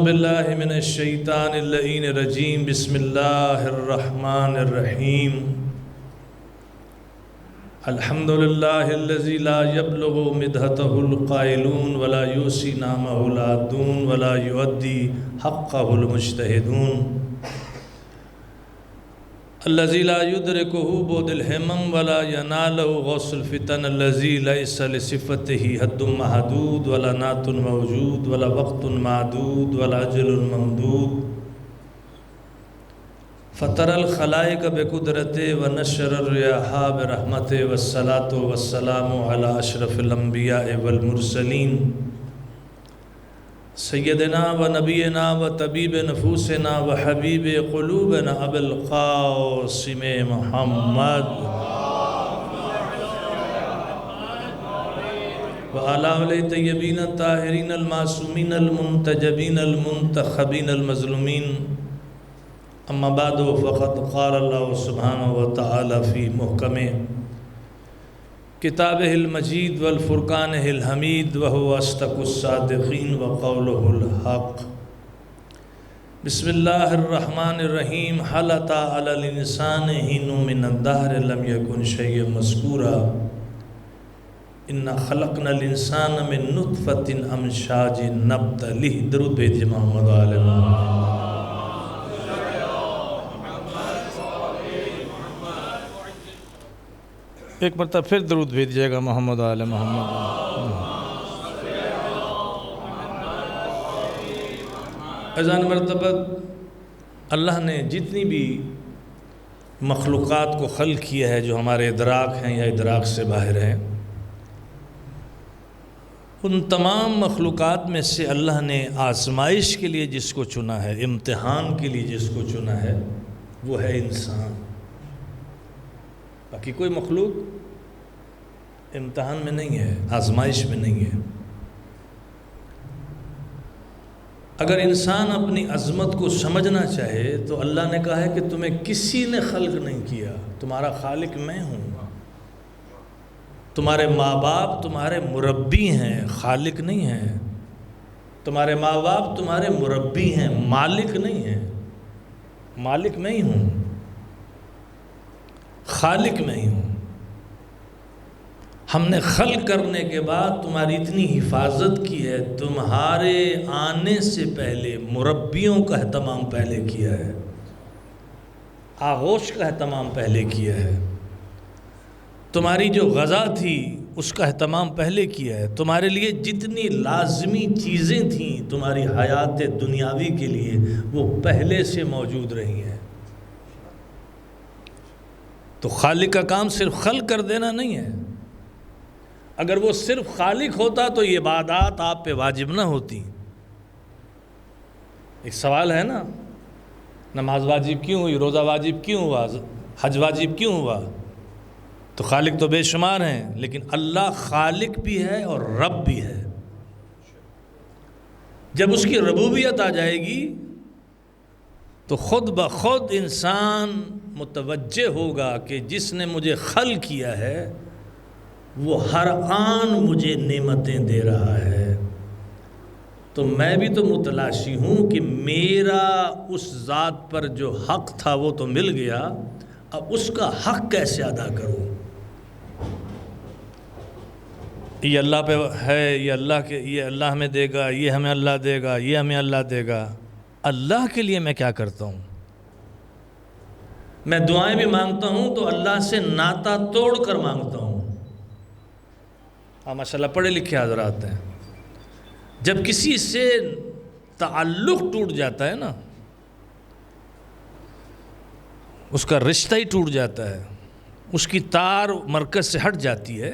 باللہ من الشیطان اللعین الرجیم بسم اللہ الرحمن الرحیم الحمدللہ الذی لا یبلغ مدحتہ القائلون ولا یوسی نامہ العادون ولا یؤدی حقہ المجتہدون الذی لا یدرکہ بعد الہمم ولا ینالہ غوث الفتن الذی لیس لصفتہ حد محدود ولا نعت موجود ولا وقت معدود ولا اجل ممدود فطر الخلائق بقدرت ونشر الریاح برحمت والصلاة والسلام علی اشرف الانبیاء والمرسلین سیدنا و نبینا و طبیب نفوسنا و حبیب قلوبنا ابو القاسم محمد و آلہ طیبین الطاہرین المعصومین المنتجبین المنتخبین المظلومین اما بعد فقد قال اللہ سبحانہ و تعالی فی محکم کتابہ المجید والفرقانہ الحمید وہو اصدق الصادقین وقولہ الحق بسم اللہ الرحمن الرحیم حل اتی علی الانسان حین من الدہر لم یکن شیئا مذکورا انا خلقنا الانسان من نطفۃ امشاج نبتلیہ درود بھیجئے محمد علیہ محمد ایک مرتبہ پھر درود بھیجئے گا محمد آل محمد۔ اذان مرتبہ اللہ نے جتنی بھی مخلوقات کو خلق کیا ہے جو ہمارے ادراک ہیں یا ادراک سے باہر ہیں، ان تمام مخلوقات میں سے اللہ نے آزمائش کے لیے جس کو چنا ہے، امتحان کے لیے جس کو چنا ہے، وہ ہے انسان۔ باقی کوئی مخلوق امتحان میں نہیں ہے، آزمائش میں نہیں ہے۔ اگر انسان اپنی عظمت کو سمجھنا چاہے تو اللہ نے کہا ہے کہ تمہیں کسی نے خلق نہیں کیا، تمہارا خالق میں ہوں۔ تمہارے ماں باپ تمہارے مربی ہیں، خالق نہیں ہیں۔ تمہارے ماں باپ تمہارے مربی ہیں، مالک نہیں ہیں۔ مالک میں ہی ہوں، خالق میں ہی ہوں۔ ہم نے خلق کرنے کے بعد تمہاری اتنی حفاظت کی ہے، تمہارے آنے سے پہلے مربیوں کا اہتمام پہلے کیا ہے، آغوش کا اہتمام پہلے کیا ہے، تمہاری جو غذا تھی اس کا اہتمام پہلے کیا ہے، تمہارے لیے جتنی لازمی چیزیں تھیں تمہاری حیات دنیاوی کے لیے وہ پہلے سے موجود رہی ہیں۔ تو خالق کا کام صرف خلق کر دینا نہیں ہے۔ اگر وہ صرف خالق ہوتا تو یہ عبادات آپ پہ واجب نہ ہوتی۔ ایک سوال ہے نا، نماز واجب کیوں ہوئی، روزہ واجب کیوں ہوا، حج واجب کیوں ہوا؟ تو خالق تو بے شمار ہیں، لیکن اللہ خالق بھی ہے اور رب بھی ہے۔ جب اس کی ربوبیت آ جائے گی تو خود بخود انسان متوجہ ہوگا کہ جس نے مجھے خلق کیا ہے وہ ہر آن مجھے نعمتیں دے رہا ہے، تو میں بھی تو متلاشی ہوں کہ میرا اس ذات پر جو حق تھا وہ تو مل گیا، اب اس کا حق کیسے ادا کروں؟ یہ اللہ پہ ہے، یہ اللہ ہمیں دے گا، یہ ہمیں اللہ دے گا، یہ ہمیں اللہ دے گا۔ اللہ کے لیے میں کیا کرتا ہوں؟ میں دعائیں بھی مانگتا ہوں تو اللہ سے ناطہ توڑ کر مانگتا ہوں۔ ماشاءاللہ پڑھے لکھے حضرات ہیں، جب کسی سے تعلق ٹوٹ جاتا ہے نا، اس کا رشتہ ہی ٹوٹ جاتا ہے، اس کی تار مرکز سے ہٹ جاتی ہے،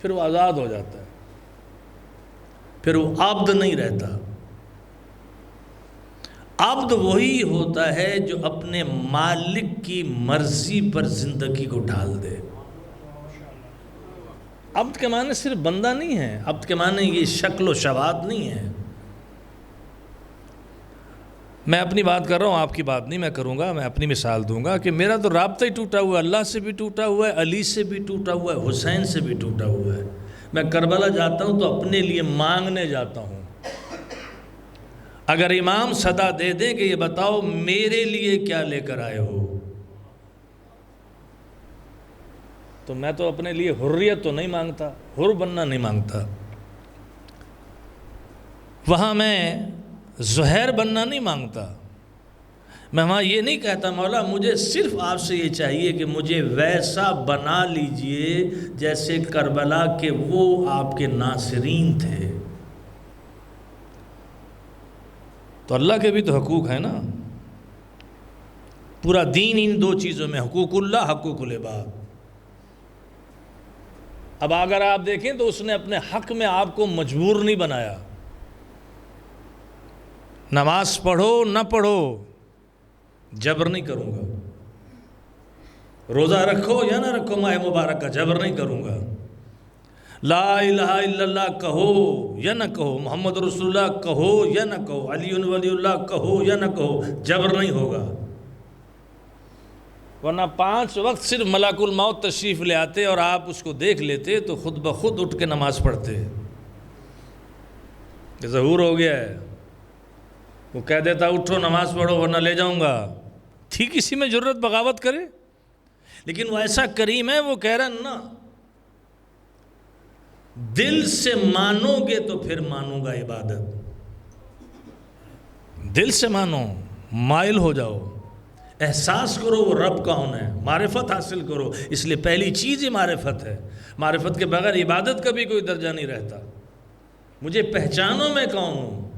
پھر وہ آزاد ہو جاتا ہے، پھر وہ عبد نہیں رہتا۔ عبد وہی ہوتا ہے جو اپنے مالک کی مرضی پر زندگی کو ڈھال دے۔ عبد کے معنی صرف بندہ نہیں ہے، عبد کے معنی یہ شکل و شبات نہیں ہے۔ میں اپنی بات کر رہا ہوں، آپ کی بات نہیں میں کروں گا، میں اپنی مثال دوں گا کہ میرا تو رابطہ ہی ٹوٹا ہوا ہے، اللہ سے بھی ٹوٹا ہوا ہے، علی سے بھی ٹوٹا ہوا ہے، حسین سے بھی ٹوٹا ہوا ہے۔ میں کربلا جاتا ہوں تو اپنے لیے مانگنے جاتا ہوں، اگر امام صدا دے دیں کہ یہ بتاؤ میرے لیے کیا لے کر آئے ہو، تو میں تو اپنے لیے حریت تو نہیں مانگتا، حر بننا نہیں مانگتا، وہاں میں زہیر بننا نہیں مانگتا، میں وہاں یہ نہیں کہتا مولا مجھے صرف آپ سے یہ چاہیے کہ مجھے ویسا بنا لیجئے جیسے کربلا کے وہ آپ کے ناصرین تھے۔ تو اللہ کے بھی تو حقوق ہیں نا، پورا دین ان دو چیزوں میں، حقوق اللہ، حقوق العباد۔ اب اگر آپ دیکھیں تو اس نے اپنے حق میں آپ کو مجبور نہیں بنایا، نماز پڑھو نہ پڑھو جبر نہیں کروں گا، روزہ رکھو یا نہ رکھو ماہ مبارک کا جبر نہیں کروں گا، لا الہ الا اللہ کہو یا نہ کہو، محمد رسول اللہ کہو یا نہ کہو، علی ولی اللہ کہو یا نہ کہو، جبر نہیں ہوگا۔ ورنہ 5 وقت صرف ملک الموت تشریف لے آتے اور آپ اس کو دیکھ لیتے تو خود بخود اٹھ کے نماز پڑھتے، کہ ظہور ہو گیا ہے، وہ کہہ دیتا اٹھو نماز پڑھو ورنہ لے جاؤں گا، تھی کسی میں جرت بغاوت کرے؟ لیکن وہ ایسا کریم ہے، وہ کہہ رہا نا دل سے مانو گے تو پھر مانوں گا عبادت، دل سے مانو، مائل ہو جاؤ، احساس کرو وہ رب کون ہے، معرفت حاصل کرو، اس لیے پہلی چیز ہی معرفت ہے، معرفت کے بغیر عبادت کا بھی کوئی درجہ نہیں رہتا۔ مجھے پہچانو میں کون ہوں،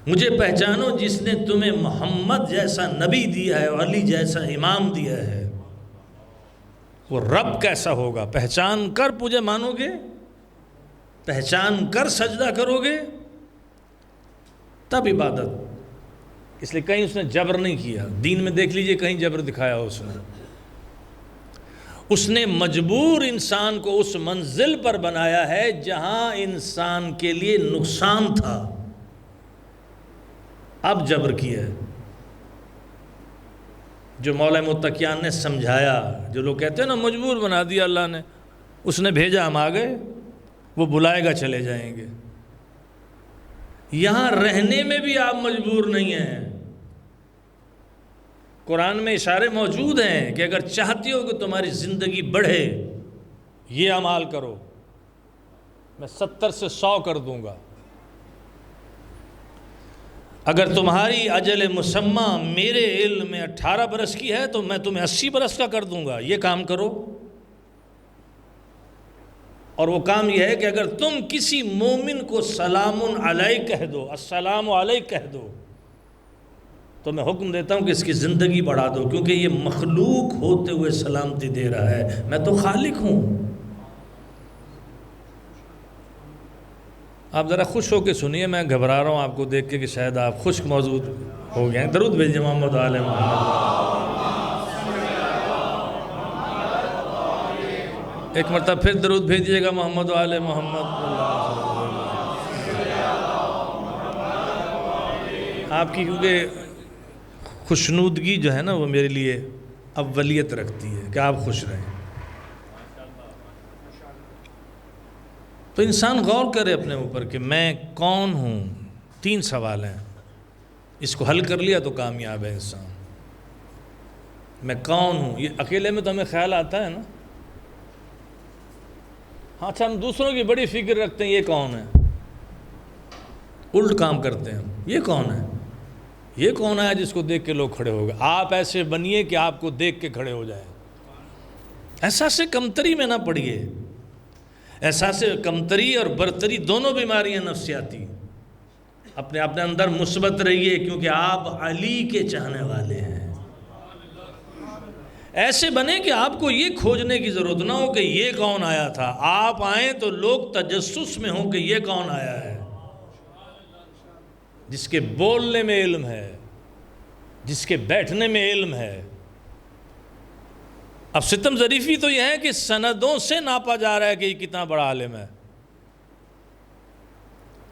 مجھے پہچانو جس نے تمہیں محمد جیسا نبی دیا ہے اور علی جیسا امام دیا ہے، وہ رب کیسا ہوگا، پہچان کر مجھے مانو گے، پہچان کر سجدہ کرو گے تب عبادت۔ اس لیے کہیں اس نے جبر نہیں کیا، دین میں دیکھ لیجئے کہیں جبر دکھایا ہو اس نے مجبور انسان کو اس منزل پر بنایا ہے جہاں انسان کے لیے نقصان تھا، اب جبر کیا ہے۔ جو مولا متقیان نے سمجھایا، جو لوگ کہتے ہیں نا مجبور بنا دیا اللہ نے، اس نے بھیجا ہم آ گئے، وہ بلائے گا چلے جائیں گے۔ یہاں رہنے میں بھی آپ مجبور نہیں ہیں، قرآن میں اشارے موجود ہیں کہ اگر چاہتی ہو کہ تمہاری زندگی بڑھے یہ اعمال کرو، میں 70 سے 100 کر دوں گا، اگر تمہاری اجل مسمى میرے علم میں 18 برس کی ہے تو میں تمہیں 80 برس کا کر دوں گا، یہ کام کرو۔ اور وہ کام یہ ہے کہ اگر تم کسی مومن کو سلام علیک کہہ دو، السلام علیک کہہ دو، تو میں حکم دیتا ہوں کہ اس کی زندگی بڑھا دو، کیونکہ یہ مخلوق ہوتے ہوئے سلامتی دے رہا ہے، میں تو خالق ہوں۔ آپ ذرا خوش ہو کے سنیے، میں گھبرا رہا ہوں آپ کو دیکھ کے کہ شاید آپ خشک موجود ہو گئے ہیں۔ درود بھیجیے محمد آل محمد۔ ایک مرتبہ پھر درود بھیجیے گا محمد آل محمد۔ آپ کی کیونکہ خوشنودگی جو ہے نا وہ میرے لیے اولیت رکھتی ہے کہ آپ خوش رہیں۔ تو انسان غور کرے اپنے اوپر کہ میں کون ہوں۔ 3 سوال ہیں، اس کو حل کر لیا تو کامیاب ہے انسان۔ میں کون ہوں، یہ اکیلے میں تو ہمیں خیال آتا ہے نا، ہاں اچھا ہم دوسروں کی بڑی فکر رکھتے ہیں، یہ کون ہے، الٹ کام کرتے ہیں، یہ کون ہے، یہ کون ہے جس کو دیکھ کے لوگ کھڑے ہو گئے۔ آپ ایسے بنیے کہ آپ کو دیکھ کے کھڑے ہو جائیں، احساس کمتری میں نہ پڑیے۔ احساس کمتری اور برتری دونوں بیماریاں نفسیاتی، اپنے اندر مثبت رہیے، کیونکہ آپ علی کے چاہنے والے ہیں۔ ایسے بنے کہ آپ کو یہ کھوجنے کی ضرورت نہ ہو کہ یہ کون آیا تھا، آپ آئیں تو لوگ تجسس میں ہوں کہ یہ کون آیا ہے، جس کے بولنے میں علم ہے، جس کے بیٹھنے میں علم ہے۔ اب ستم ظریفی تو یہ ہے کہ سندوں سے ناپا جا رہا ہے کہ یہ کتنا بڑا عالم ہے۔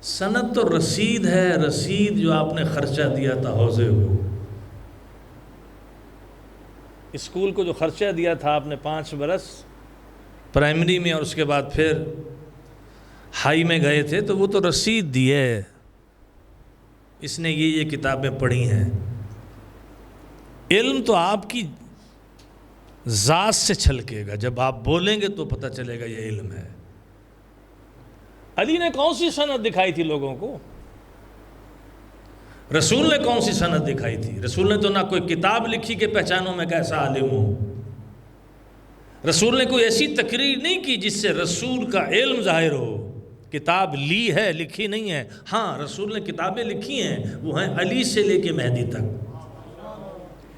سند تو رسید ہے، رسید جو آپ نے خرچہ دیا تھا حوضے ہو، اسکول کو جو خرچہ دیا تھا آپ نے 5 برس پرائمری میں اور اس کے بعد پھر 2 ہائی میں گئے تھے، تو وہ تو رسید دی ہے۔ اس نے یہ کتابیں پڑھی ہیں۔ علم تو آپ کی ذات سے چھلکے گا، جب آپ بولیں گے تو پتہ چلے گا یہ علم ہے۔ علی نے کون سی سند دکھائی تھی لوگوں کو؟ رسول نے کون سی سند دکھائی تھی؟ رسول نے تو نہ کوئی کتاب لکھی کہ پہچانوں میں کیسا عالم ہوں۔ رسول نے کوئی ایسی تقریر نہیں کی جس سے رسول کا علم ظاہر ہو۔ کتاب لی ہے، لکھی نہیں ہے۔ ہاں رسول نے کتابیں لکھی ہیں، وہ ہیں علی سے لے کے مہدی تک،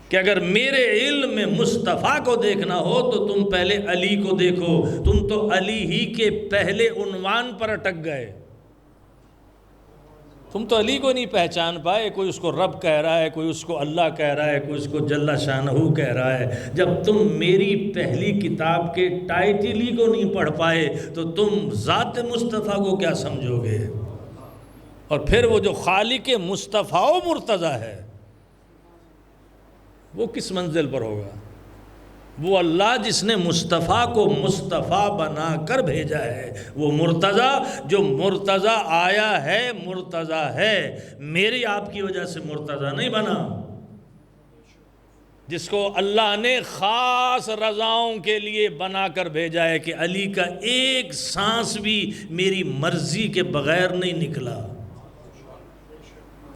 کہ اگر میرے علم میں مصطفیٰ کو دیکھنا ہو تو تم پہلے علی کو دیکھو۔ تم تو علی ہی کے پہلے عنوان پر اٹک گئے، تم تو علی کو نہیں پہچان پائے۔ کوئی اس کو رب کہہ رہا ہے، کوئی اس کو اللہ کہہ رہا ہے، کوئی اس کو جل شانہ کہہ رہا ہے۔ جب تم میری پہلی کتاب کے ٹائٹل ہی کو نہیں پڑھ پائے تو تم ذات مصطفیٰ کو کیا سمجھو گے؟ اور پھر وہ جو خالق مصطفیٰ و مرتضیٰ ہے وہ کس منزل پر ہوگا؟ وہ اللہ جس نے مصطفیٰ کو مصطفیٰ بنا کر بھیجا ہے، وہ مرتضیٰ جو مرتضیٰ آیا ہے، مرتضیٰ ہے، میری آپ کی وجہ سے مرتضیٰ نہیں بنا، جس کو اللہ نے خاص رضاؤں کے لیے بنا کر بھیجا ہے کہ علی کا ایک سانس بھی میری مرضی کے بغیر نہیں نکلا۔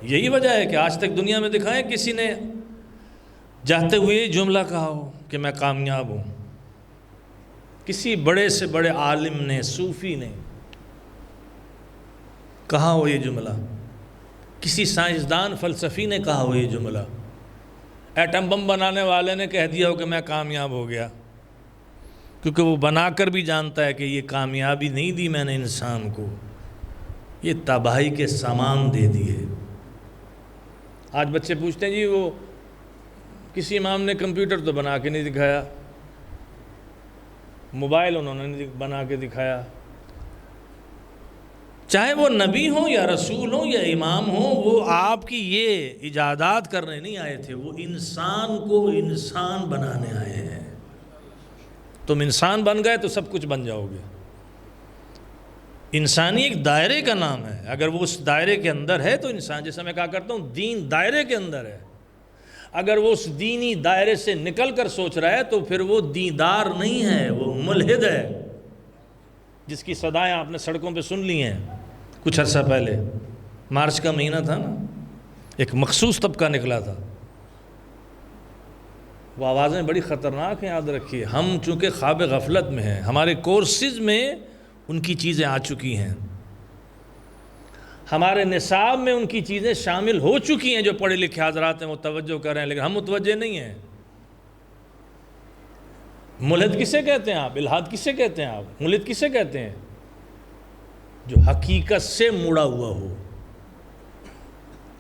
یہی وجہ ہے کہ آج تک دنیا میں دکھائیں کسی نے جاتے ہوئے یہ جملہ کہا ہو کہ میں کامیاب ہوں، کسی بڑے سے بڑے عالم نے، صوفی نے کہا ہو یہ جملہ، کسی سائنسدان فلسفی نے کہا ہو یہ جملہ، ایٹم بم بنانے والے نے کہہ دیا ہو کہ میں کامیاب ہو گیا، کیونکہ وہ بنا کر بھی جانتا ہے کہ یہ کامیابی نہیں دی میں نے انسان کو، یہ تباہی کے سامان دے دیے۔ آج بچے پوچھتے ہیں جی وہ کسی امام نے کمپیوٹر تو بنا کے نہیں دکھایا، موبائل انہوں نے بنا کے دکھایا۔ چاہے وہ نبی ہوں یا رسول ہوں یا امام ہوں، وہ آپ کی یہ ایجادات کرنے نہیں آئے تھے، وہ انسان کو انسان بنانے آئے ہیں۔ تم انسان بن گئے تو سب کچھ بن جاؤ گے۔ انسانی ایک دائرے کا نام ہے، اگر وہ اس دائرے کے اندر ہے تو انسان، جیسا میں کہا کرتا ہوں دین دائرے کے اندر ہے، اگر وہ اس دینی دائرے سے نکل کر سوچ رہا ہے تو پھر وہ دیندار نہیں ہے، وہ ملحد ہے، جس کی صدائیں آپ نے سڑکوں پہ سن لی ہیں کچھ عرصہ پہلے۔ مارچ کا مہینہ تھا نا، ایک مخصوص طبقہ نکلا تھا، وہ آوازیں بڑی خطرناک ہیں، یاد رکھیے۔ ہم چونکہ خواب غفلت میں ہیں، ہمارے کورسز میں ان کی چیزیں آ چکی ہیں، ہمارے نصاب میں ان کی چیزیں شامل ہو چکی ہیں، جو پڑھے لکھے حضرات ہیں وہ توجہ کر رہے ہیں، لیکن ہم متوجہ نہیں ہیں۔ ملحد کسے کہتے ہیں آپ؟ الحاد کسے کہتے ہیں آپ؟ ملحد کسے کہتے ہیں؟ جو حقیقت سے مڑا ہوا ہو،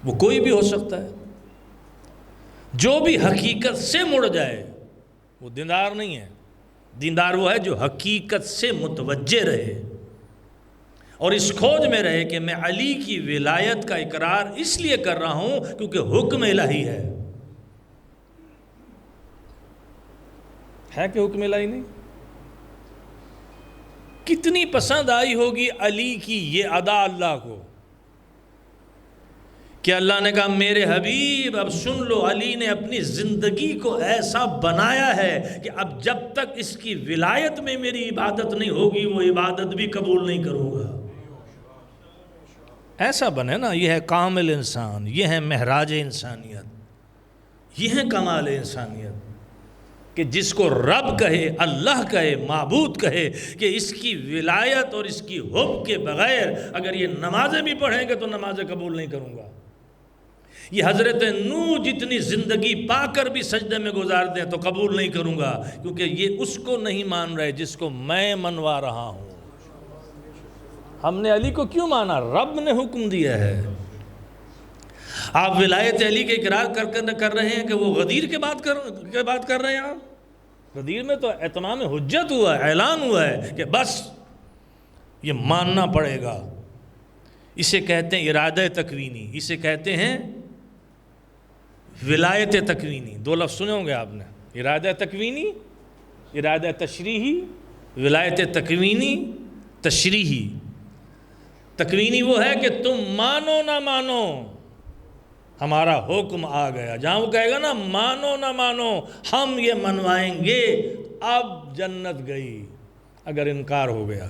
وہ کوئی بھی ہو سکتا ہے، جو بھی حقیقت سے مڑ جائے وہ دیندار نہیں ہے۔ دیندار وہ ہے جو حقیقت سے متوجہ رہے اور اس کھوج میں رہے کہ میں علی کی ولایت کا اقرار اس لیے کر رہا ہوں کیونکہ حکم الہی ہے کہ حکم الہی نہیں؟ کتنی پسند آئی ہوگی علی کی یہ ادا اللہ کو کہ اللہ نے کہا میرے حبیب اب سن لو، علی نے اپنی زندگی کو ایسا بنایا ہے کہ اب جب تک اس کی ولایت میں میری عبادت نہیں ہوگی وہ عبادت بھی قبول نہیں کروں گا۔ ایسا بنے نا، یہ ہے کامل انسان، یہ ہے معراج انسانیت، یہ ہے کمال انسانیت کہ جس کو رب کہے، اللہ کہے، معبود کہے کہ اس کی ولایت اور اس کی حب کے بغیر اگر یہ نمازیں بھی پڑھیں گے تو نمازیں قبول نہیں کروں گا۔ یہ حضرت نوح جتنی زندگی پا کر بھی سجدے میں گزار دیں تو قبول نہیں کروں گا، کیونکہ یہ اس کو نہیں مان رہے جس کو میں منوا رہا ہوں۔ ہم نے علی کو کیوں مانا؟ رب نے حکم دیا ہے۔ آپ ولایت علی کے اقرار کر رہے ہیں کہ وہ غدیر کے بات کر رہے ہیں۔ آپ غدیر میں تو اتمام حجت ہوا ہے، اعلان ہوا ہے کہ بس یہ ماننا پڑے گا۔ اسے کہتے ہیں ارادہ تکوینی، اسے کہتے ہیں ولایت تکوینی۔ دو لفظ سنے ہوں گے آپ نے، ارادہ تکوینی، ارادہ تشریحی، ولایت تکوینی، تشریحی۔ تکوینی وہ ہے کہ تم مانو نہ مانو، ہمارا حکم آ گیا. جہاں وہ کہے گا نا مانو نہ مانو ہم یہ منوائیں گے، اب جنت گئی اگر انکار ہو گیا.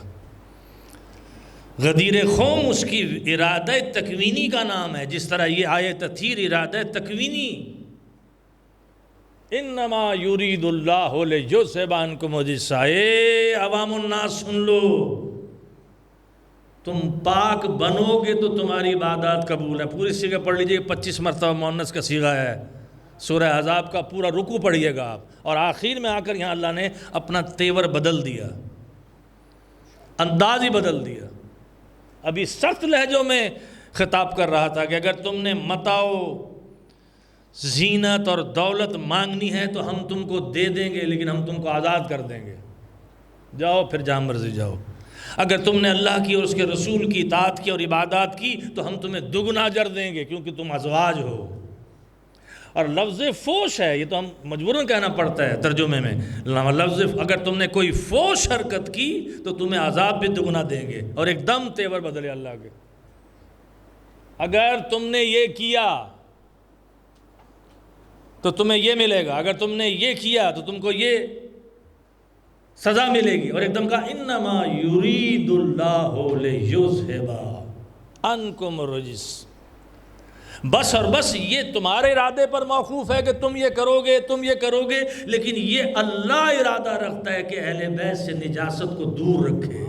غدیر قوم اس کی ارادہ تکوینی کا نام ہے، جس طرح یہ آیت تطہیر ارادہ تکوینی. انما یرید اللہ لیذھب عنکم الرجس. اے عوام الناس سن لو، تم پاک بنو گے تو تمہاری عبادات قبول ہے. پوری صیغہ پڑھ لیجئے، 25 مرتبہ مؤنث کا صیغہ ہے. سورہ احزاب کا پورا رکوع پڑھیے گا آپ، اور آخر میں آ کر یہاں اللہ نے اپنا تیور بدل دیا، انداز ہی بدل دیا. ابھی سخت لہجوں میں خطاب کر رہا تھا کہ اگر تم نے متاع و زینت اور دولت مانگنی ہے تو ہم تم کو دے دیں گے، لیکن ہم تم کو آزاد کر دیں گے، جاؤ پھر جہاں مرضی جاؤ. اگر تم نے اللہ کی اور اس کے رسول کی اطاعت کی اور عبادات کی تو ہم تمہیں دگنا اجر دیں گے، کیونکہ تم ازواج ہو. اور لفظ فوش ہے، یہ تو ہم مجبوراً کہنا پڑتا ہے ترجمے میں. لفظ اگر تم نے کوئی فوش حرکت کی تو تمہیں عذاب بھی دگنا دیں گے. اور ایک دم تیور بدلے اللہ کے. اگر تم نے یہ کیا تو تمہیں یہ ملے گا، اگر تم نے یہ کیا تو تم کو یہ سزا ملے گی. اور ایک دم کہا انما یرید اللہ لیذھب عنکم الرجس. بس اور بس یہ تمہارے ارادے پر موقوف ہے کہ تم یہ کرو گے، تم یہ کرو گے، لیکن یہ اللہ ارادہ رکھتا ہے کہ اہل بیت سے نجاست کو دور رکھے.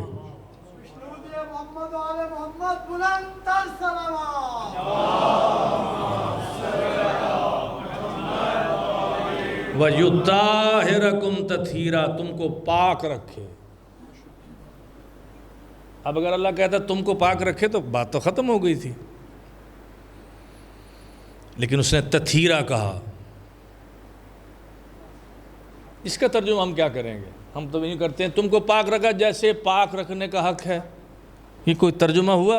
وَيُطَهِّرَكُمْ تَطْهِيرًا، تم کو پاک رکھے. اب اگر اللہ کہتا تم کو پاک رکھے تو بات تو ختم ہو گئی تھی، لیکن اس نے تطہیرہ کہا. اس کا ترجمہ ہم کیا کریں گے؟ ہم تو یوں کرتے ہیں تم کو پاک رکھا، جیسے پاک رکھنے کا حق ہے. یہ کوئی ترجمہ ہوا؟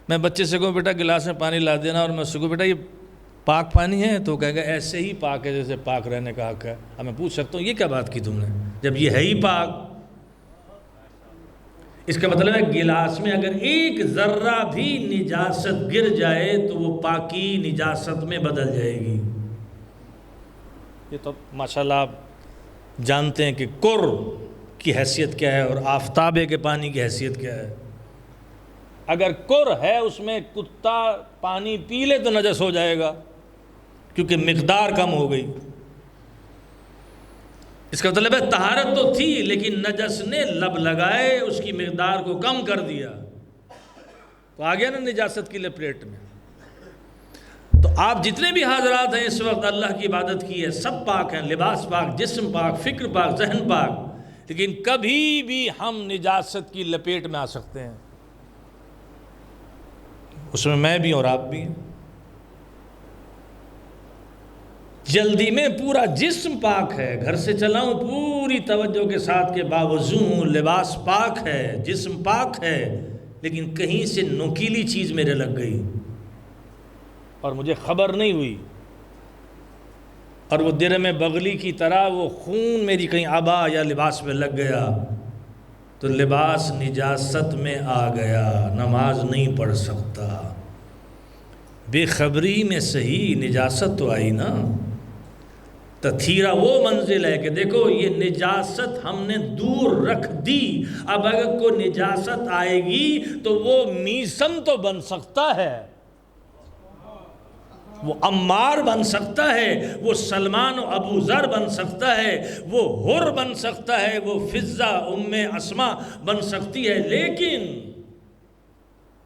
میں بچے سے کہوں بیٹا گلاس میں پانی لا دینا، اور میں اس سے کہوں بیٹا یہ پاک پانی ہے، تو کہے گا ایسے ہی پاک ہے جیسے پاک رہنے کا حق ہے. اب میں پوچھ سکتا ہوں یہ کیا بات کی تم نے، جب یہ ہے ہی پاک؟ اس کا مطلب ہے گلاس میں اگر ایک ذرہ بھی نجاست گر جائے تو وہ پاکی نجاست میں بدل جائے گی. یہ تو ماشاءاللہ آپ جانتے ہیں کہ کر کی حیثیت کیا ہے اور آفتابے کے پانی کی حیثیت کیا ہے. اگر کر ہے اس میں کتا پانی پی لے تو نجس ہو جائے گا، کیونکہ مقدار کم ہو گئی. اس کا مطلب ہے طہارت تو تھی لیکن نجس نے لب لگائے، اس کی مقدار کو کم کر دیا تو آ گیا نا نجاست کی لپیٹ میں. تو آپ جتنے بھی حاضرات ہیں اس وقت اللہ کی عبادت کی ہے، سب پاک ہیں، لباس پاک، جسم پاک، فکر پاک، ذہن پاک، لیکن کبھی بھی ہم نجاست کی لپیٹ میں آ سکتے ہیں. اس میں بھی اور آپ بھی ہیں. جلدی میں پورا جسم پاک ہے، گھر سے چلا ہوں پوری توجہ کے ساتھ کہ باوضو ہوں، لباس پاک ہے، جسم پاک ہے، لیکن کہیں سے نوکیلی چیز میرے لگ گئی اور مجھے خبر نہیں ہوئی، اور وہ درم بغلی کی طرح وہ خون میری کہیں عبا یا لباس میں لگ گیا تو لباس نجاست میں آ گیا، نماز نہیں پڑھ سکتا. بے خبری میں صحیح نجاست تو آئی نا. تطہیرہ وہ منزل ہے کہ دیکھو یہ نجاست ہم نے دور رکھ دی. اب اگر کوئی نجاست آئے گی تو وہ میسم تو بن سکتا ہے، وہ عمار بن سکتا ہے، وہ سلمان و ابو ذر بن سکتا ہے، وہ حر بن سکتا ہے، وہ فضہ ام اسما بن سکتی ہے، لیکن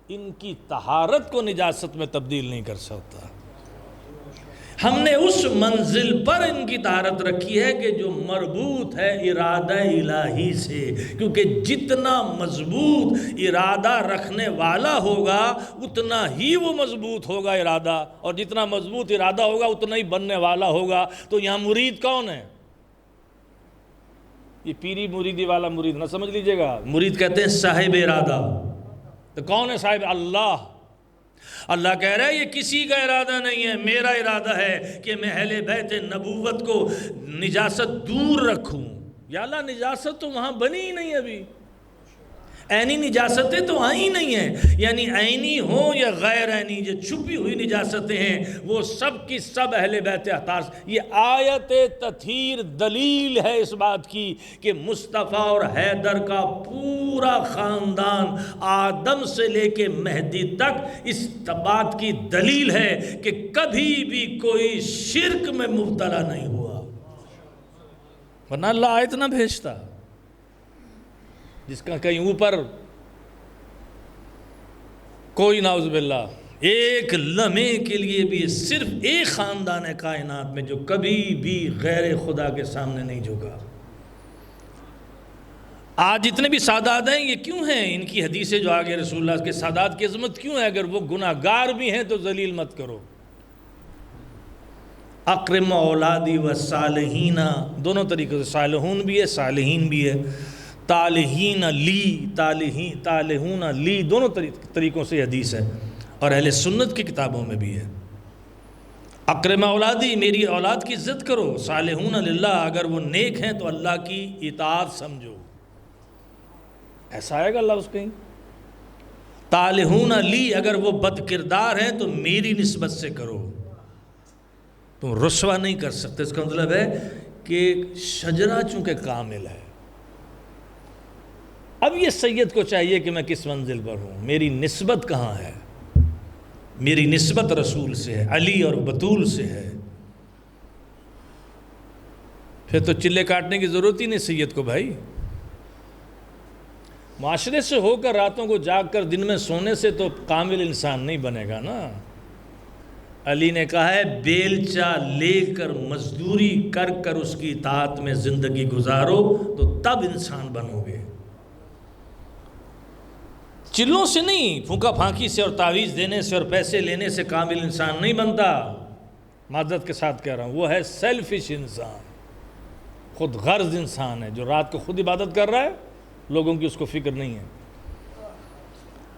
ان کی طہارت کو نجاست میں تبدیل نہیں کر سکتا. ہم نے اس منزل پر ان کی طہارت رکھی ہے کہ جو مربوط ہے ارادہ الہی سے، کیونکہ جتنا مضبوط ارادہ رکھنے والا ہوگا اتنا ہی وہ مضبوط ہوگا ارادہ، اور جتنا مضبوط ارادہ ہوگا اتنا ہی بننے والا ہوگا. تو یہاں مرید کون ہے؟ یہ پیری مریدی والا مرید نہ سمجھ لیجئے گا. مرید کہتے ہیں صاحب ارادہ. تو کون ہے صاحب؟ اللہ. اللہ کہہ رہا ہے یہ کسی کا ارادہ نہیں ہے، میرا ارادہ ہے کہ میں اہل بیت نبوت کو نجاست دور رکھوں. یا اللہ نجاست تو وہاں بنی ہی نہیں ابھی، عینی نجاستیں تو آئی نہیں ہیں، یعنی عینی ہوں یا غیر عینی، جو چھپی ہوئی نجاستیں ہیں وہ سب کی سب اہل بیت اطہار. یہ آیت تطہیر دلیل ہے اس بات کی کہ مصطفیٰ اور حیدر کا پورا خاندان آدم سے لے کے مہدی تک اس بات کی دلیل ہے کہ کبھی بھی کوئی شرک میں مبتلا نہیں ہوا، ورنہ اللہ آیت نہ بھیجتا. جس کا کہیں اوپر کوئی نعوذ باللہ ایک لمحے کے لیے بھی صرف ایک خاندان ہے کائنات میں جو کبھی بھی غیر خدا کے سامنے نہیں جھکا. آج جتنے بھی سادات ہیں یہ کیوں ہیں؟ ان کی حدیثیں جو آگے رسول اللہ کے سادات کی عظمت کیوں ہے؟ اگر وہ گناہ گار بھی ہیں تو ذلیل مت کرو. اکرم اولادی و صالحین، دونوں طریقے سے، صالحون بھی ہے صالحین بھی ہے. طالحین لی، طالحون لی، دونوں طریقوں سے حدیث ہے اور اہل سنت کی کتابوں میں بھی ہے. اکرم اولادی، میری اولاد کی عزت کرو. صالحون للہ، اگر وہ نیک ہیں تو اللہ کی اطاعت سمجھو. ایسا آئے گا اللہ اس کہیں. طالحون لی، اگر وہ بد کردار ہیں تو میری نسبت سے کرو، تم رسوا نہیں کر سکتے. اس کا مطلب ہے کہ شجرہ چونکہ کامل ہے. اب یہ سید کو چاہیے کہ میں کس منزل پر ہوں، میری نسبت کہاں ہے. میری نسبت رسول سے ہے، علی اور بطول سے ہے. پھر تو چلے کاٹنے کی ضرورت ہی نہیں سید کو بھائی. معاشرے سے ہو کر راتوں کو جاگ کر دن میں سونے سے تو کامل انسان نہیں بنے گا نا. علی نے کہا ہے بیلچہ لے کر مزدوری کر کر اس کی اطاعت میں زندگی گزارو تو تب انسان بنو گے. چلوں سے نہیں، پھونکا پھانکی سے اور تعویذ دینے سے اور پیسے لینے سے کامل انسان نہیں بنتا. معذرت کے ساتھ کہہ رہا ہوں، وہ ہے سیلفش انسان، خود غرض انسان ہے جو رات کو خود عبادت کر رہا ہے، لوگوں کی اس کو فکر نہیں ہے.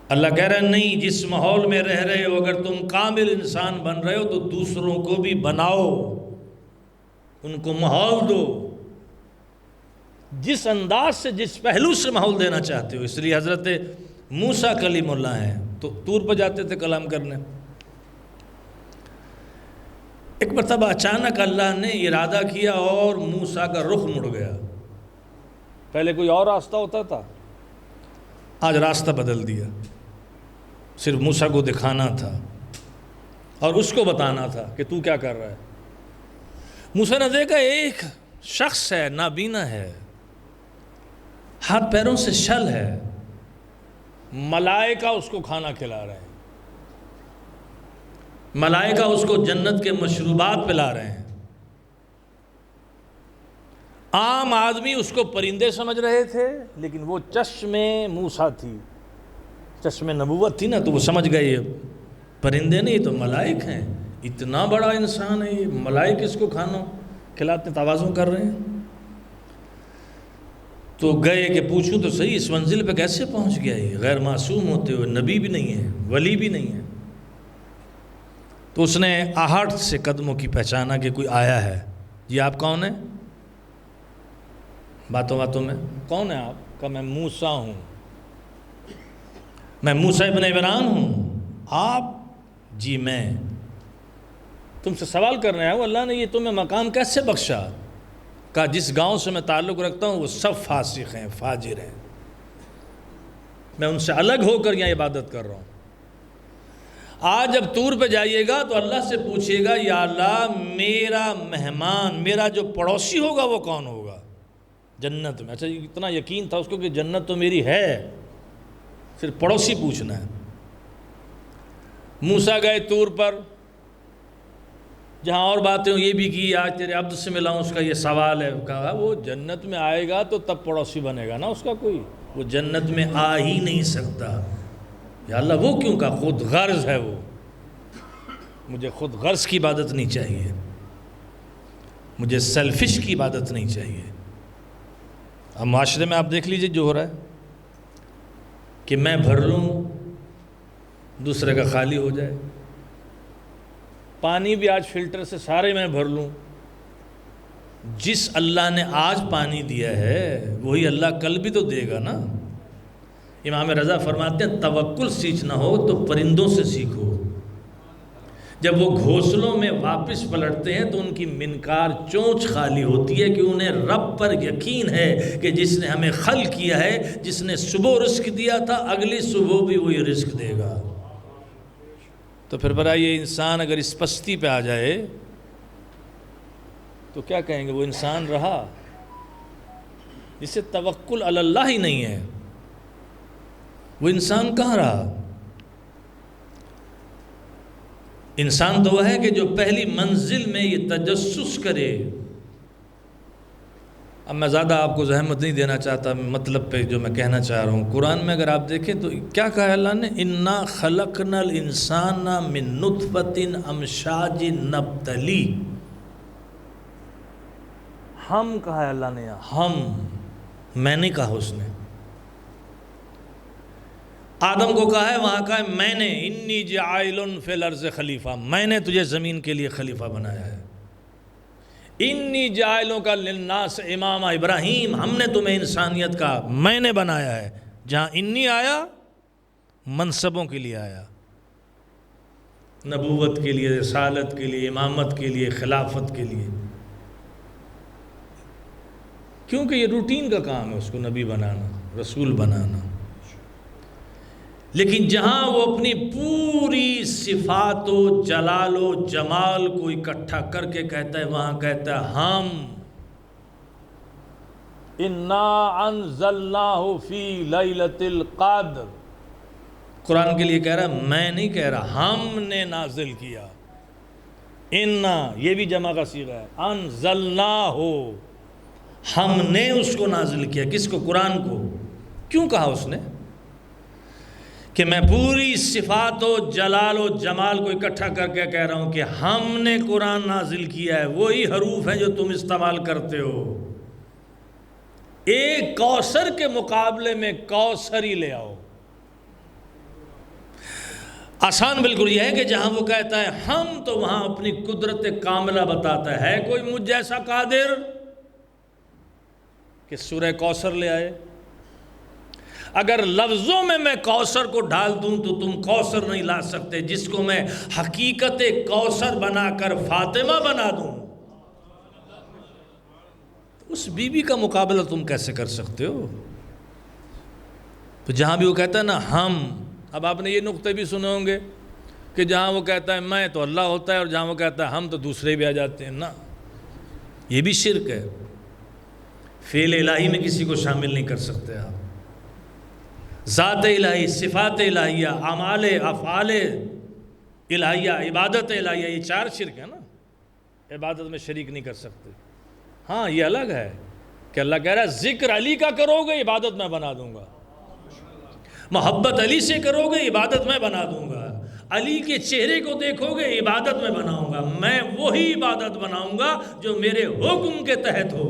اللہ کہہ رہا ہے نہیں، جس ماحول میں رہ رہے ہو اگر تم کامل انسان بن رہے ہو تو دوسروں کو بھی بناؤ، ان کو ماحول دو جس انداز سے، جس پہلو سے ماحول دینا چاہتے ہو. اس لیے حضرت موسیٰ کلیم اللہ ہیں تو طور پہ جاتے تھے کلام کرنے. ایک مرتبہ اچانک اللہ نے ارادہ کیا اور موسیٰ کا رخ مڑ گیا. پہلے کوئی اور راستہ ہوتا تھا، آج راستہ بدل دیا. صرف موسیٰ کو دکھانا تھا اور اس کو بتانا تھا کہ تو کیا کر رہا ہے. موسیٰ نے دیکھا ایک شخص ہے، نابینا ہے، ہاتھ پیروں سے شل ہے، ملائکہ اس کو کھانا کھلا رہے ہیں، ملائکہ اس کو جنت کے مشروبات پلا رہے ہیں. عام آدمی اس کو پرندے سمجھ رہے تھے، لیکن وہ چشم موسیٰ تھی، چشم نبوت تھی نا، تو وہ سمجھ گئے یہ پرندے نہیں تو ملائک ہیں. اتنا بڑا انسان ہے یہ، ملائک اس کو کھانا کھلاتے تواضع کر رہے ہیں. تو گئے کہ پوچھوں تو صحیح اس منزل پہ کیسے پہنچ گیا یہ، غیر معصوم ہوتے ہوئے، نبی بھی نہیں ہے، ولی بھی نہیں ہے. تو اس نے آہٹ سے قدموں کی پہچانا کہ کوئی آیا ہے. یہ آپ کون ہیں؟ باتوں باتوں میں کون ہیں آپ؟ کہا میں موسیٰ ہوں، میں موسیٰ ابن عمران ہوں. آپ؟ جی میں تم سے سوال کر رہا ہوں، اللہ نے یہ تمہیں مقام کیسے بخشا؟ کہا جس گاؤں سے میں تعلق رکھتا ہوں وہ سب فاسق ہیں، فاجر ہیں، میں ان سے الگ ہو کر یہاں عبادت کر رہا ہوں. آج جب طور پہ جائیے گا تو اللہ سے پوچھیے گا یا اللہ میرا مہمان، میرا جو پڑوسی ہوگا وہ کون ہوگا جنت میں. اچھا اتنا یقین تھا اس کو کہ جنت تو میری ہے، صرف پڑوسی پوچھنا ہے. موسیٰ گئے طور پر، جہاں اور باتیں یہ بھی کی آج تیرے عبد سے ملا ہوں، اس کا یہ سوال ہے. کہا وہ جنت میں آئے گا تو تب پڑوسی بنے گا نا اس کا کوئی، وہ جنت میں آ ہی نہیں سکتا. یا اللہ وہ کیوں؟ کہا خود غرض ہے وہ، مجھے خود غرض کی عبادت نہیں چاہیے، مجھے سیلفش کی عبادت نہیں چاہیے. اب معاشرے میں آپ دیکھ لیجئے جو ہو رہا ہے کہ میں بھر لوں دوسرے کا خالی ہو جائے. پانی بھی آج فلٹر سے سارے میں بھر لوں. جس اللہ نے آج پانی دیا ہے وہی اللہ کل بھی تو دے گا نا. امام رضا فرماتے ہیں توکل سیکھنا ہو تو پرندوں سے سیکھو، جب وہ گھونسلوں میں واپس پلٹتے ہیں تو ان کی منقار چونچ خالی ہوتی ہے کہ انہیں رب پر یقین ہے کہ جس نے ہمیں خلق کیا ہے، جس نے صبح رزق دیا تھا اگلی صبح بھی وہی رزق دے گا۔ تو پھر بتائیے انسان اگر اس پستی پہ آ جائے تو کیا کہیں گے؟ وہ انسان رہا؟ جسے توکل علی اللہ ہی نہیں ہے وہ انسان کہاں رہا؟ انسان تو وہ ہے کہ جو پہلی منزل میں یہ تجسس کرے۔ اب میں زیادہ آپ کو زحمت نہیں دینا چاہتا، مطلب پہ جو میں کہنا چاہ رہا ہوں، قرآن میں اگر آپ دیکھیں تو کیا کہا ہے اللہ نے؟ اِنَّا خَلَقْنَا الْإِنسَانَ مِن نُطْفَةٍ أَمْشَاجٍ نَبْتَلِيهِ۔ ہم کہا ہے اللہ نے، ہم، میں نہیں کہا اس نے۔ آدم کو کہا ہے، وہاں کہا ہے میں نے، انی جاعل فی الارض خلیفہ، میں نے تجھے زمین کے لیے خلیفہ بنایا ہے۔ انی جاعلوں کا للناس امام ابراہیم، ہم نے تمہیں انسانیت کا میں نے بنایا ہے۔ جہاں انی آیا منصبوں کے لیے آیا، نبوت کے لیے، رسالت کے لیے، امامت کے لیے، خلافت کے لیے، کیونکہ یہ روٹین کا کام ہے اس کو نبی بنانا، رسول بنانا۔ لیکن جہاں وہ اپنی پوری صفات و جلال و جمال کو اکٹھا کر کے کہتا ہے، وہاں کہتا ہے ہم، انا انزلناہ فی لیلۃ القدر۔ قرآن کے لیے کہہ رہا ہے، میں نہیں کہہ رہا، ہم نے نازل کیا۔ انا یہ بھی جمع کا صیغہ ہے، انزلناہ، ہم نے اس کو نازل کیا۔ کس کو؟ قرآن کو۔ کیوں کہا اس نے؟ کہ میں پوری صفات و جلال و جمال کو اکٹھا کر کے کہہ رہا ہوں کہ ہم نے قرآن نازل کیا ہے، وہی حروف ہیں جو تم استعمال کرتے ہو۔ ایک کوثر کے مقابلے میں کوثر ہی لے آؤ۔ آسان بالکل یہ ہے کہ جہاں وہ کہتا ہے ہم، تو وہاں اپنی قدرت کاملہ بتاتا ہے۔ کوئی مجھ جیسا قادر کہ سورہ کوثر لے آئے؟ اگر لفظوں میں کوثر کو ڈال دوں تو تم کوثر نہیں لا سکتے، جس کو میں حقیقت کوثر بنا کر فاطمہ بنا دوں، اس بی بی کا مقابلہ تم کیسے کر سکتے ہو؟ تو جہاں بھی وہ کہتا ہے نا ہم، اب آپ نے یہ نقطے بھی سنے ہوں گے کہ جہاں وہ کہتا ہے میں تو اللہ ہوتا ہے، اور جہاں وہ کہتا ہے ہم تو دوسرے بھی آ جاتے ہیں نا، یہ بھی شرک ہے۔ فعل الہی میں کسی کو شامل نہیں کر سکتے آپ۔ ذات الہی، صفات الہیہ، اعمال افعال الہیہ، عبادت الہیہ، یہ چار شرک ہے نا، عبادت میں شریک نہیں کر سکتے۔ ہاں یہ الگ ہے کہ اللہ کہہ رہا ہے ذکر علی کا کرو گے عبادت میں بنا دوں گا، محبت علی سے کرو گے عبادت میں بنا دوں گا، علی کے چہرے کو دیکھو گے عبادت میں بناؤں گا۔ میں وہی عبادت بناؤں گا جو میرے حکم کے تحت ہو،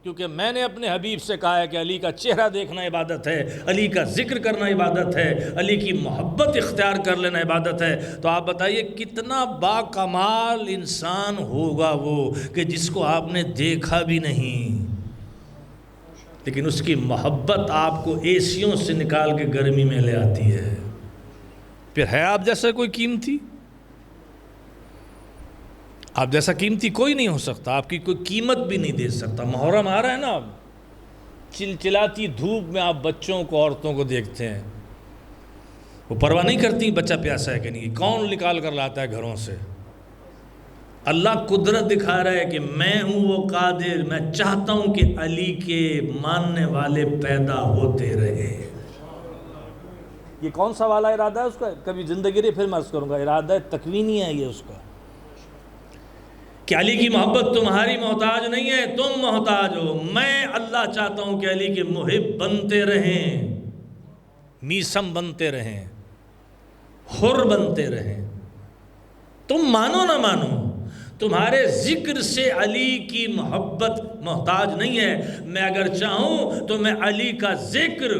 کیونکہ میں نے اپنے حبیب سے کہا ہے کہ علی کا چہرہ دیکھنا عبادت ہے، علی کا ذکر کرنا عبادت ہے، علی کی محبت اختیار کر لینا عبادت ہے۔ تو آپ بتائیے کتنا با کمال انسان ہوگا وہ کہ جس کو آپ نے دیکھا بھی نہیں، لیکن اس کی محبت آپ کو ایسیوں سے نکال کے گرمی میں لے آتی ہے۔ پھر ہے آپ جیسا کوئی قیمتی؟ آپ جیسا قیمتی کوئی نہیں ہو سکتا، آپ کی کوئی قیمت بھی نہیں دے سکتا۔ محرم آ رہا ہے نا، اب چلچلاتی دھوپ میں آپ بچوں کو، عورتوں کو دیکھتے ہیں، وہ پرواہ نہیں کرتی بچہ پیاسا ہے کہ نہیں، کون نکال کر لاتا ہے گھروں سے۔ اللہ قدرت دکھا رہا ہے کہ میں ہوں وہ قادر، میں چاہتا ہوں کہ علی کے ماننے والے پیدا ہوتے رہے۔ یہ کون سا والا ارادہ ہے اس کا؟ کبھی زندگی پھر میں عرض کروں گا، ارادہ تکوینی ہے یہ اس کا، کہ علی کی محبت تمہاری محتاج نہیں ہے، تم محتاج ہو۔ میں اللہ چاہتا ہوں کہ علی کے محب بنتے رہیں، میسم بنتے رہیں، حر بنتے رہیں۔ تم مانو نہ مانو، تمہارے ذکر سے علی کی محبت محتاج نہیں ہے۔ میں اگر چاہوں تو میں علی کا ذکر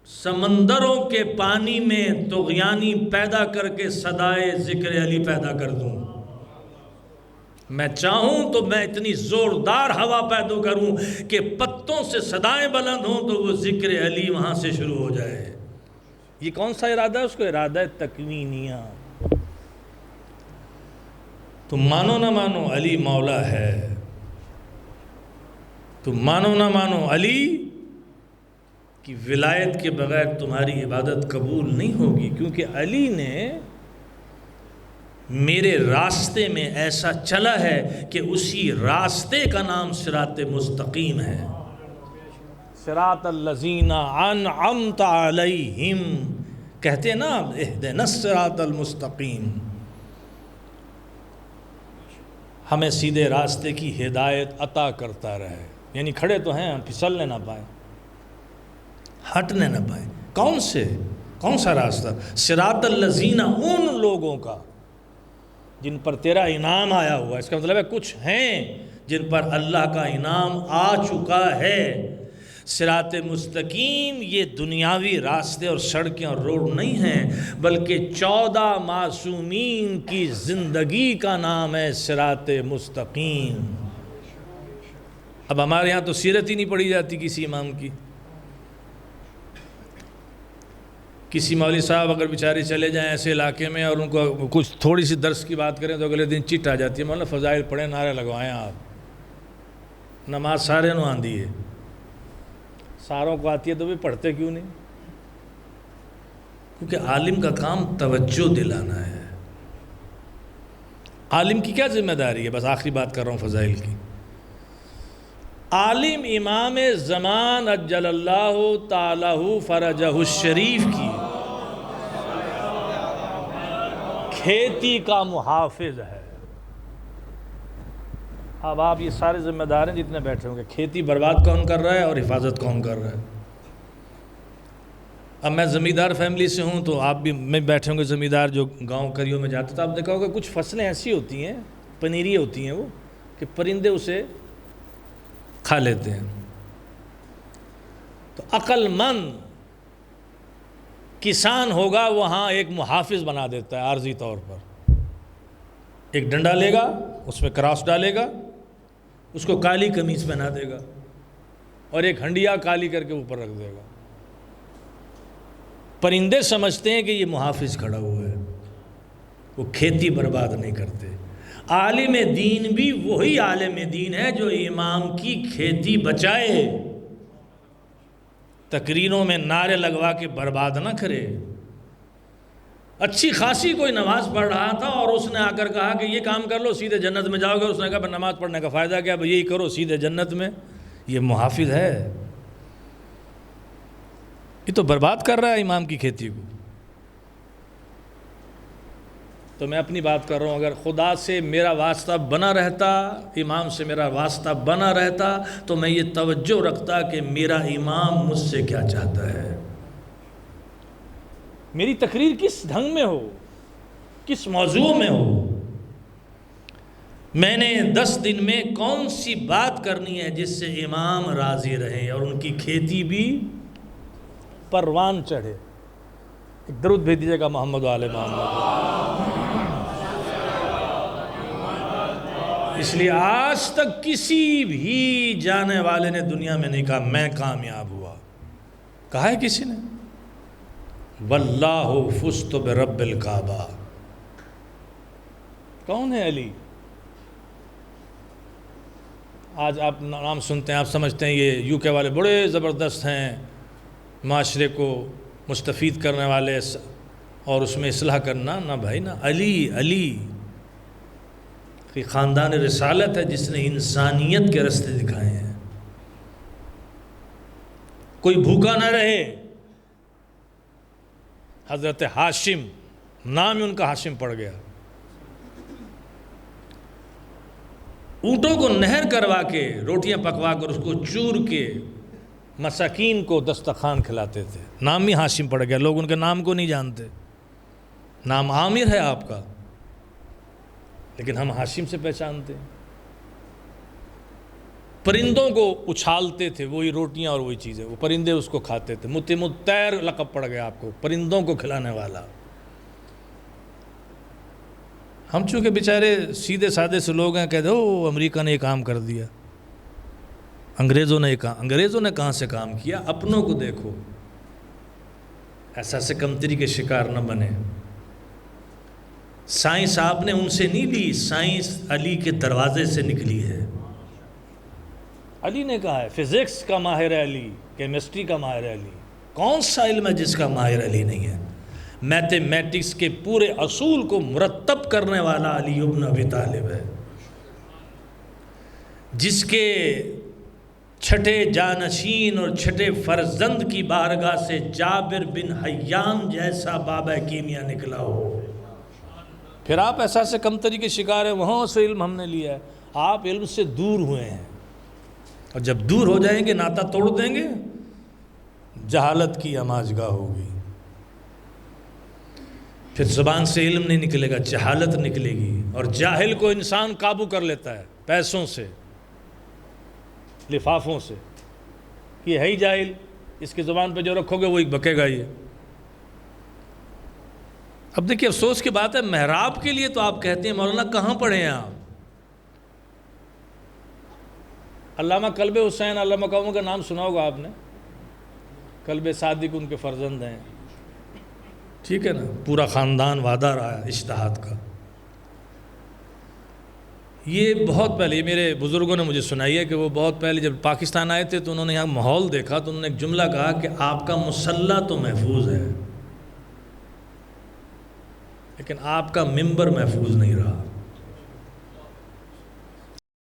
سمندروں کے پانی میں طغیانی پیدا کر کے صدائے ذکر علی پیدا کر دوں۔ میں چاہوں تو میں اتنی زوردار ہوا پیدا کروں کہ پتوں سے صدائیں بلند ہوں تو وہ ذکر علی وہاں سے شروع ہو جائے۔ یہ کون سا ارادہ ہے؟ اس کو ارادہ تکوینیہ۔ تم مانو نہ مانو علی مولا ہے، تم مانو نہ مانو علی کی ولایت کے بغیر تمہاری عبادت قبول نہیں ہوگی، کیونکہ علی نے میرے راستے میں ایسا چلا ہے کہ اسی راستے کا نام صراط مستقیم ہے۔ صراط الذین انعمت علیہم، کہتے ہیں نا اہدنا الصراط المستقیم، ہمیں سیدھے راستے کی ہدایت عطا کرتا رہے۔ یعنی کھڑے تو ہیں، ہم پھسلنے نہ پائیں، ہٹنے نہ پائیں۔ کون سے؟ کون سا راستہ؟ صراط الذین، ان لوگوں کا جن پر تیرا انعام آیا ہوا ہے۔ اس کا مطلب ہے کچھ ہیں جن پر اللہ کا انعام آ چکا ہے۔ صراط مستقیم یہ دنیاوی راستے اور سڑکیں اور روڈ نہیں ہیں، بلکہ 14 معصومین کی زندگی کا نام ہے صراط مستقیم۔ اب ہمارے ہاں تو سیرت ہی نہیں پڑھی جاتی کسی امام کی۔ کسی مولوی صاحب اگر بیچارے چلے جائیں ایسے علاقے میں اور ان کو کچھ تھوڑی سی درس کی بات کریں تو اگلے دن چٹ آ جاتی ہے، مولانا فضائل پڑھیں، نعرے لگوائیں آپ۔ نماز سارے نو آندھی ہے، ساروں کو آتی ہے تو بھی پڑھتے کیوں نہیں؟ کیونکہ عالم کا کام توجہ دلانا ہے۔ عالم کی کیا ذمہ داری ہے؟ بس آخری بات کر رہا ہوں فضائل کی۔ عالم امام زمان اجل اللہ تعالی فرجہ الشریف کی کھیتی کا محافظ ہے۔ اب آپ یہ سارے ذمہ دار ہیں جتنے بیٹھے ہوں گے، کھیتی برباد کون کر رہا ہے اور حفاظت کون کر رہا ہے؟ اب میں زمیندار فیملی سے ہوں تو آپ بھی میں بیٹھے ہوں گے زمیندار جو گاؤں کریوں میں جاتے تو آپ دیکھا ہوگا کچھ فصلیں ایسی ہوتی ہیں، پنیری ہوتی ہیں وہ، کہ پرندے اسے کھا لیتے ہیں۔ تو عقل مند کسان ہوگا وہاں ایک محافظ بنا دیتا ہے عارضی طور پر، ایک ڈنڈا لے گا، اس میں کراس ڈالے گا، اس کو کالی قمیص پہنا دے گا اور ایک ہنڈیا کالی کر کے اوپر رکھ دے گا۔ پرندے سمجھتے ہیں کہ یہ محافظ کھڑا ہوا ہے، وہ کھیتی برباد نہیں کرتے۔ عالم دین بھی وہی عالم دین ہے جو امام کی کھیتی بچائے، تقریروں میں نعرے لگوا کے برباد نہ کرے۔ اچھی خاصی کوئی نماز پڑھ رہا تھا اور اس نے آ کر کہا کہ یہ کام کر لو سیدھے جنت میں جاؤ گے، اس نے کہا نماز پڑھنے کا فائدہ کیا، یہی کرو سیدھے جنت میں، یہ محافظ ہے؟ یہ تو برباد کر رہا ہے امام کی کھیتی کو۔ تو میں اپنی بات کر رہا ہوں، اگر خدا سے میرا واسطہ بنا رہتا، امام سے میرا واسطہ بنا رہتا، تو میں یہ توجہ رکھتا کہ میرا امام مجھ سے کیا چاہتا ہے، میری تقریر کس ڈھنگ میں ہو، کس موضوع میں ہو، میں نے 10 دن میں کون سی بات کرنی ہے جس سے امام راضی رہے اور ان کی کھیتی بھی پروان چڑھے۔ ایک درود بھیج دیجیے گا محمد و آل محمد۔ اس لیے آج تک کسی بھی جانے والے نے دنیا میں نہیں کہا میں کامیاب ہوا، کہا ہے کسی نے؟ واللہ فزت برب الکعبہ۔ کون ہے علی؟ آج آپ نام سنتے ہیں، آپ سمجھتے ہیں یہ یو کے والے بڑے زبردست ہیں، معاشرے کو مستفید کرنے والے اور اس میں اصلاح کرنا، نہ بھائی نہ۔ علی کہ خاندان رسالت ہے جس نے انسانیت کے رستے دکھائے ہیں۔ کوئی بھوکا نہ رہے۔ حضرت ہاشم، نام ہی ان کا ہاشم پڑ گیا، اونٹوں کو نہر کروا کے روٹیاں پکوا کر اس کو چور کے مساکین کو دسترخوان کھلاتے تھے، نام ہی ہاشم پڑ گیا۔ لوگ ان کے نام کو نہیں جانتے، نام عامر ہے آپ کا لیکن ہم ہاشم سے پہچانتے ہیں۔ پرندوں کو اچھالتے تھے، وہی روٹیاں اور وہی چیزیں، وہ پرندے اس کو کھاتے تھے۔ متیم الطیر لقب پڑ گیا آپ کو، پرندوں کو کھلانے والا۔ ہم چونکہ بیچارے سیدھے سادے سے لوگ ہیں، کہتے ہو امریکہ نے یہ کام کر دیا، انگریزوں نے کہاں سے کام کیا؟ اپنوں کو دیکھو، احساس کمتری کے شکار نہ بنے۔ سائنس آپ نے ان سے نہیں لی، سائنس علی کے دروازے سے نکلی ہے۔ علی نے کہا ہے فزکس کا ماہر ہے علی، کیمسٹری کا ماہر ہے علی۔ کون سا علم ہے جس کا ماہر علی نہیں ہے؟ میتھمیٹکس کے پورے اصول کو مرتب کرنے والا علی ابن ابی طالب ہے، جس کے چھٹے جانشین اور چھٹے فرزند کی بارگاہ سے جابر بن حیان جیسا بابا کیمیا نکلا ہو۔ پھر آپ احساس کمتری کے شکار ہیں، وہاں سے علم ہم نے لیا ہے۔ آپ علم سے دور ہوئے ہیں، اور جب دور ہو جائیں گے ناتا توڑ دیں گے، جہالت کی آماجگاہ ہوگی، پھر زبان سے علم نہیں نکلے گا، جہالت نکلے گی۔ اور جاہل کو انسان قابو کر لیتا ہے پیسوں سے، لفافوں سے، یہ ہے ہی جاہل، اس کی زبان پہ جو رکھو گے وہی بکے گا یہ۔ اب دیکھیے افسوس کی بات ہے، محراب کے لیے تو آپ کہتے ہیں مولانا کہاں پڑھے ہیں آپ؟ علامہ کلب حسین علامہ قوم کا نام سنا ہوگا آپ نے، کلب صادق ان کے فرزند ہیں، ٹھیک ہے نا، پورا خاندان وعدہ رہا ہے اجتہاد کا۔ یہ بہت پہلے، یہ میرے بزرگوں نے مجھے سنائی ہے کہ وہ بہت پہلے جب پاکستان آئے تھے تو انہوں نے یہاں ماحول دیکھا تو انہوں نے ایک جملہ کہا کہ آپ کا مصلی تو محفوظ ہے لیکن آپ کا منبر محفوظ نہیں رہا۔